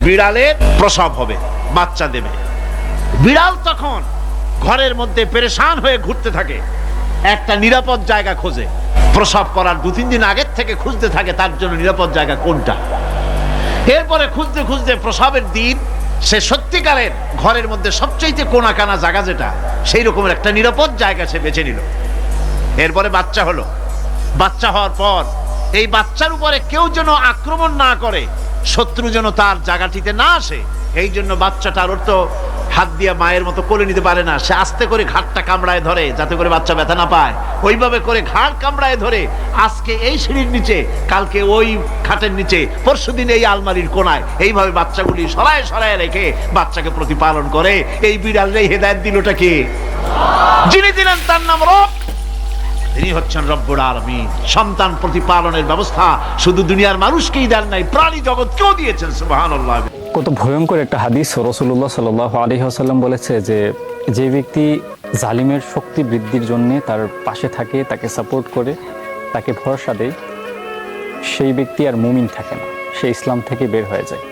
বিড়ালের প্রসব হবে, বাচ্চা দেবে। বিড়াল তখন ঘরের মধ্যে পেরেশান হয়ে ঘুরতে থাকে, একটা নিরাপদ জায়গা খোঁজে। প্রসব করার 2-3 দিন আগের থেকে খুঁজতে থাকে তার জন্য নিরাপদ জায়গা কোনটা। এরপরে খুঁজতে খুঁজতে প্রসবের দিন সে সত্যিকারের ঘরের মধ্যে সবচেয়ে কোনা কানা জায়গা যেটা, সেই রকমের একটা নিরাপদ জায়গা সে বেছে নিল। এরপরে বাচ্চা হলো। বাচ্চা হওয়ার পর এই বাচ্চার উপরে কেউ যেন আক্রমণ না করে, শত্রু যেন তার জায়গাটিতে না আসে, এই জন্য বাচ্চাটার ওর তো হাত দিয়ে মায়ের মতো কোলে নিতে পারে না, সে আস্তে করে ঘাটটা কামড়ায় ধরে যাতে করে বাচ্চা ব্যথা না পায়। ওইভাবে করে ঘাড় কামড়ায় ধরে আজকে এই সিঁড়ির নিচে, কালকে ওই খাটের নিচে, পরশুদিন এই আলমারির কোনায়, এইভাবে বাচ্চাগুলি সরায় সরায় রেখে বাচ্চাকে প্রতিপালন করে। এই বিড়ালটাই হেদায়েত দিলটা কে? যিনি দিলেন তার নাম রব, তিনি হচ্ছেন রব্বুল আলামিন। সন্তান প্রতিপালনের ব্যবস্থা শুধু দুনিয়ার মানুষকেই দেন নাই, প্রাণী জগৎকেও দিয়েছেন। সুবহানাল্লাহ। কত ভয়ঙ্কর একটা হাদিস। রাসূলুল্লাহ সাল্লাল্লাহু আলাইহি ওয়াসাল্লাম বলেছে যে ব্যক্তি জালিমের শক্তি বৃদ্ধির জন্য তার পাশে থাকে, তাকে সাপোর্ট করে, তাকে ভরসা দেয়, সেই ব্যক্তি আর মুমিন থাকে না, সে ইসলাম থেকে বের হয়ে যায়।